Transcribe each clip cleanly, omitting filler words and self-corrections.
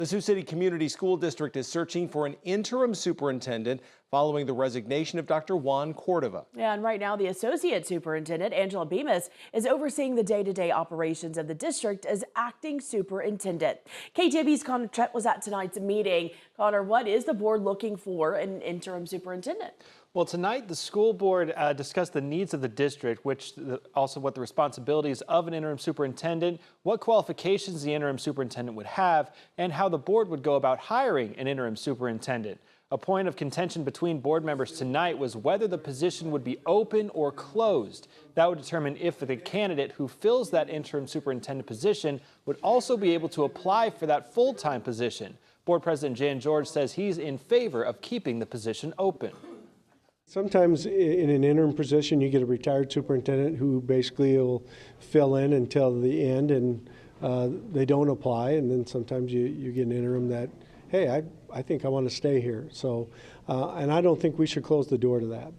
The Sioux City Community School District is searching for an interim superintendent following the resignation of Dr. Juan Cordova. Yeah, and right now the associate superintendent, Angela Bemis, is overseeing the day-to-day operations of the district as acting superintendent. KTV's Connor Trett was at tonight's meeting. Connor, what is the board looking for in an interim superintendent? Well, tonight the school board discussed the needs of the district, also what the responsibilities of an interim superintendent, what qualifications the interim superintendent would have, and how the board would go about hiring an interim superintendent. A point of contention between board members tonight was whether the position would be open or closed. That would determine if the candidate who fills that interim superintendent position would also be able to apply for that full-time position. Board President Jan George says he's in favor of keeping the position open. Sometimes in an interim position, you get a retired superintendent who basically will fill in until the end, and they don't apply. And then sometimes you get an interim that, hey, I think I want to stay here. So, and I don't think we should close the door to that.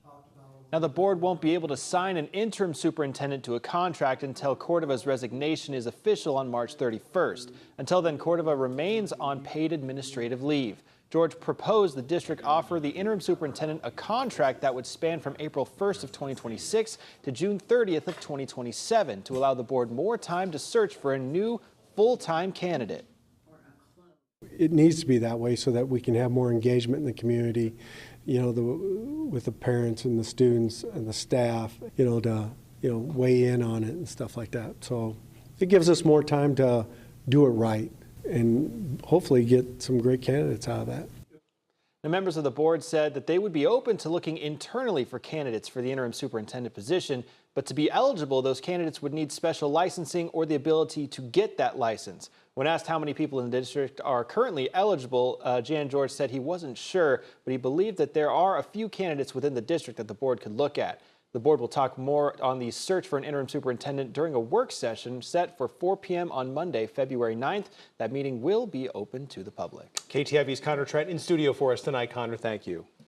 Now, the board won't be able to sign an interim superintendent to a contract until Cordova's resignation is official on March 31st. Until then, Cordova remains on paid administrative leave. George proposed the district offer the interim superintendent a contract that would span from April 1st of 2026 to June 30th of 2027 to allow the board more time to search for a new full-time candidate. It needs to be that way so that we can have more engagement in the community, with the parents and the students and the staff, to weigh in on it and stuff like that. So it gives us more time to do it right and hopefully get some great candidates out of that. The members of the board said that they would be open to looking internally for candidates for the interim superintendent position, but to be eligible, those candidates would need special licensing or the ability to get that license. When asked how many people in the district are currently eligible, Jan George said he wasn't sure, but he believed that there are a few candidates within the district that the board could look at. The board will talk more on the search for an interim superintendent during a work session set for 4 p.m. on Monday, February 9th. That meeting will be open to the public. KTV's Connor Trett in studio for us tonight. Connor, thank you.